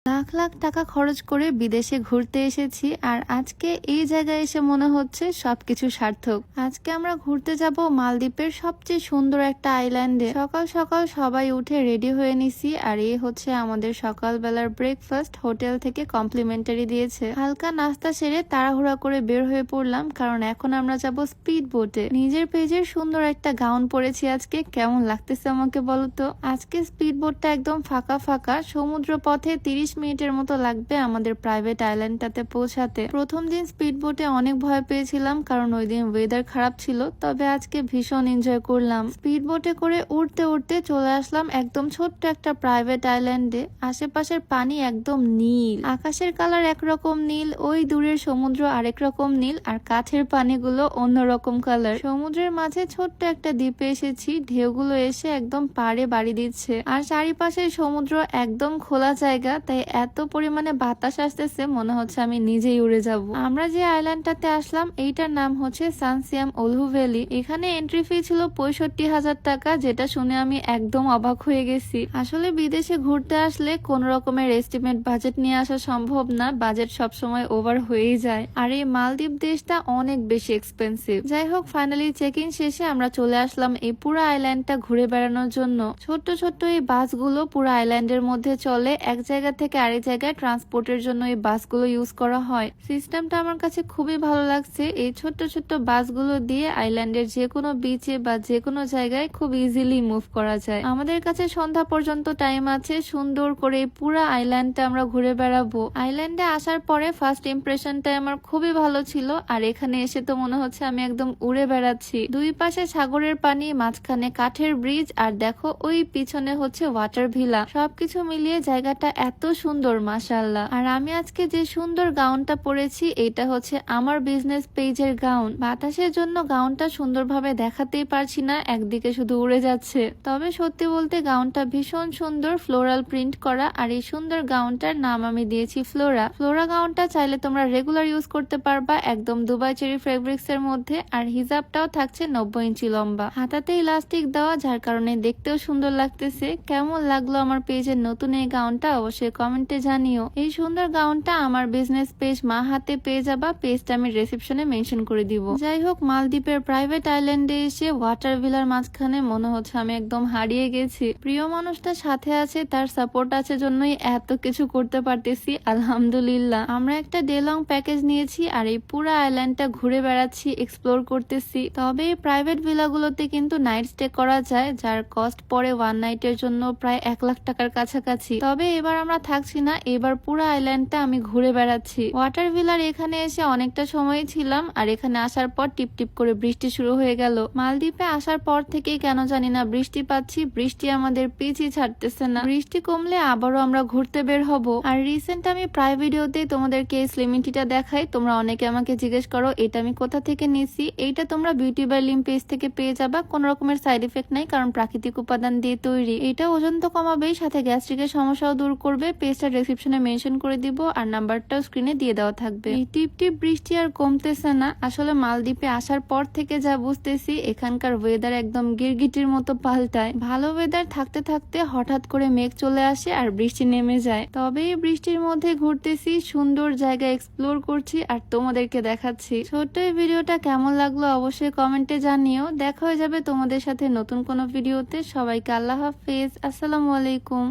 লাখ লাখ টাকা খরচ করে বিদেশে ঘুরতে এসেছি আর আজকে এই জায়গায় এসে মনে হচ্ছে সবকিছু সার্থক। আজকে আমরা ঘুরতে যাব মালদ্বীপের সবচেয়ে সুন্দর একটা আইল্যান্ডে। সকাল সকাল সবাই উঠে রেডি হয়ে নিছি আর এই হচ্ছে আমাদের সকালবেলার ব্রেকফাস্ট, হোটেল থেকে কমপ্লিমেন্টারি দিয়েছে। হালকা নাস্তা সেরে তাড়াহুড়া করে বের হয়ে পড়লাম, কারণ এখন আমরা যাব স্পিড বোটে। নিজের পেজের সুন্দর একটা গাউন পরেছি আজকে, কেমন লাগতেছে আমাকে বলো তো। আজকে স্পিড বোটটা একদম ফাঁকা ফাঁকা, সমুদ্র পথে 30 মিনিটের মতো লাগবে আমাদের প্রাইভেট আইল্যান্ডটাতে পৌঁছাতে। প্রথম দিন স্পিড বোটে অনেক ভয় পেয়েছিলাম, কারণ ওই দিন ওয়েদার খারাপ ছিল, তবে আজকে ভীষণ এনজয় করলাম। স্পিড বোটে করে উঠতে উঠতে চলে আসলাম একদম ছোট্ট একটা প্রাইভেট আইল্যান্ডে। আশেপাশের পানি একদম নীল, আকাশের কালার একরকম নীল, ওই দূরের সমুদ্র আরেক রকম নীল, আর কাছের পানিগুলো অন্যরকম কালার। সমুদ্রের মাঝে ছোট্ট একটা দ্বীপে এসেছি, ঢেউগুলো এসে একদম পাড়ে বাড়ি দিচ্ছে, আর চারিপাশে সমুদ্র একদম খোলা জায়গা, তাই এত পরিমাণে বাতাস আসতেছে মনে হচ্ছে আমি নিজেই উড়ে যাব। আমরা যে আইল্যান্ডটাতে আসলাম এইটার নাম হচ্ছে সানসিয়াম ওলহু ভ্যালি। এখানে এন্ট্রি ফি ছিল 65,000 টাকা, যেটা শুনে আমি একদম অবাক হয়ে গেছি। আসলে বিদেশে ঘুরতে আসলে কোন রকমের এস্টিমেট বাজেট নিয়ে আসা সম্ভব না, বাজেট সবসময় ওভার হয়েই যায়, আর এই মালদ্বীপ দেশটা অনেক বেশি এক্সপেন্সিভ। যাই হোক, ফাইনালি চেক ইন শেষে আমরা চলে আসলাম এই পুরো আইল্যান্ডটা ঘুরে বেড়ানোর জন্য। ছোট্ট ছোট্ট এই বাসগুলো পুরো আইল্যান্ডের মধ্যে চলে, এক জায়গা থেকে আরেক জায়গায় ট্রান্সপোর্টের জন্য এই বাসগুলো ইউজ করা হয়। সিস্টেমটা আমার কাছে খুবই ভালো লাগছে। এই ছোট্ট ছোট্ট বাসগুলো দিয়ে আইল্যান্ডের যে কোনো বিচে বা যে কোনো জায়গায় খুব ইজিলি মুভ করা যায়। আমাদের কাছে সন্ধ্যা পর্যন্ত টাইম আছে, সুন্দর করে পুরো আইল্যান্ডটা আমরা ঘুরে বেড়াবো। আইল্যান্ডে আসার পরে ফার্স্ট ইমপ্রেশনটা আমার খুবই ভালো ছিল, আর এখানে এসে তো মনে হচ্ছে আমি একদম উড়ে বেড়াচ্ছি। দুই পাশে সাগরের পানি, মাঝখানে কাঠের ব্রিজ, আর দেখো ওই পিছনে হচ্ছে ওয়াটার ভিলা। সবকিছু মিলিয়ে জায়গাটা এত সুন্দর, মাশাআল্লাহ। আর আমি আজকে যে সুন্দর গাউনটা পরেছি এটা হচ্ছে আমার বিজনেস পেজের গাউন। বাতাসের জন্য গাউনটা সুন্দরভাবে দেখাতেই পারছি না, একদিকে শুধু উড়ে যাচ্ছে। তবে সত্যি বলতে গাউনটা ভীষণ সুন্দর, ফ্লোরাল প্রিন্ট করা, আর এই সুন্দর গাউনটার নাম আমি দিয়েছি ফ্লোরা। ফ্লোরা গাউনটা চাইলে তোমরা রেগুলার ইউজ করতে পারবা, একদম দুবাই চেরি ফেব্রিক্স এর মধ্যে। আর হিজাবটাও থাকছে 90 ইঞ্চি লম্বা, হাতাতে ইলাস্টিক দেওয়া, যার কারণে দেখতেও সুন্দর লাগতেছে। কেমন লাগলো আমার পেজের নতুন এই গাউনটা অবশ্যই কমেন্টে জানিও। এই সুন্দর গাউনটা আমার বিজনেস পেজ মা হাতে পেয়ে যাবা, পেজটা আমি রিসেপশনে মেনশন করে দিব। যাই হোক, মালদ্বীপের প্রাইভেট আইল্যান্ডে এসে ওয়াটার ভিলার মাঝখানে মনে হচ্ছে আমি একদম হারিয়ে গেছি। প্রিয় মানুষটা সাথে আছে, তার সাপোর্ট আছে জন্যই এত কিছু করতে পারতেছি, আলহামদুলিল্লাহ। আমরা একটা ডে লং প্যাকেজ নিয়েছি আর এই পুরো আইল্যান্ডটা ঘুরে বেড়াচ্ছি, এক্সপ্লোর করতেছি। তবে এই প্রাইভেট ভিলাগুলোতে কিন্তু নাইট স্টে করা যায়, যার কস্ট পড়ে ওয়ান নাইটের জন্য প্রায় 1 লাখ টাকার কাছাকাছি। তবে এবার আমরা থাকছি না, এবার পুরো আইল্যান্ডটা আমি ঘুরে বেড়াচ্ছি। ওয়াটার ভিলার এখানে এসে অনেকটা সময় ছিলাম, আর এখানে আসার পর টিপ টিপ করে বৃষ্টি শুরু হয়ে গেল। মালদ্বীপে আসার পর থেকেই কেন জানি না বৃষ্টি পাচ্ছি, বৃষ্টি আমাদের পিছই ছাড়তেছে না। বৃষ্টি কমলে আবারও আমরা ঘুরতে বের হব। আর রিসেন্ট আমি প্রায় ভিডিওতেই তোমাদেরকে এই স্লিমিং টিটা দেখাই, তোমরা অনেকে আমাকে জিজ্ঞেস করো এটা আমি কোথা থেকে নিছি। এইটা তোমরা বিউটি বাই লিম পেজ থেকে পেয়ে যাবা, কোন রকমের সাইড ইফেক্ট নাই, কারণ প্রাকৃতিক উপাদান দিয়ে তৈরি। এটা ওজন তো কমাবেই, সাথে গ্যাস্ট্রিকের সমস্যাও দূর করবে। পেজটা ডেসক্রিপশনে মেনশন করে দিব, আর নাম্বারটাও স্ক্রিনে দিয়ে দেওয়া থাকবে। এই টিপ টিপ বৃষ্টি আর কমতেছে না। আসলে মালদ্বীপে আসার পর থেকে যা বুঝতেছি, এখানকার ওয়েদার একদম গিরগিটির মতো পাল্টায়। ভালো ওয়েদার থাকতে থাকতে হঠাৎ করে মেঘ চলে আসে আর বৃষ্টি নেমে যায়। তবে এই বৃষ্টির মধ্যে ঘুরতেছি, সুন্দর জায়গা এক্সপ্লোর করছি আর তোমাদেরকে দেখাচ্ছি। ছোট্ট এই ভিডিওটা কেমন লাগলো অবশ্যই কমেন্টে জানিও। দেখা হয়ে যাবে তোমাদের সাথে নতুন কোনো ভিডিওতে। সবাইকে আল্লাহ হাফেজ, আসসালামু আলাইকুম।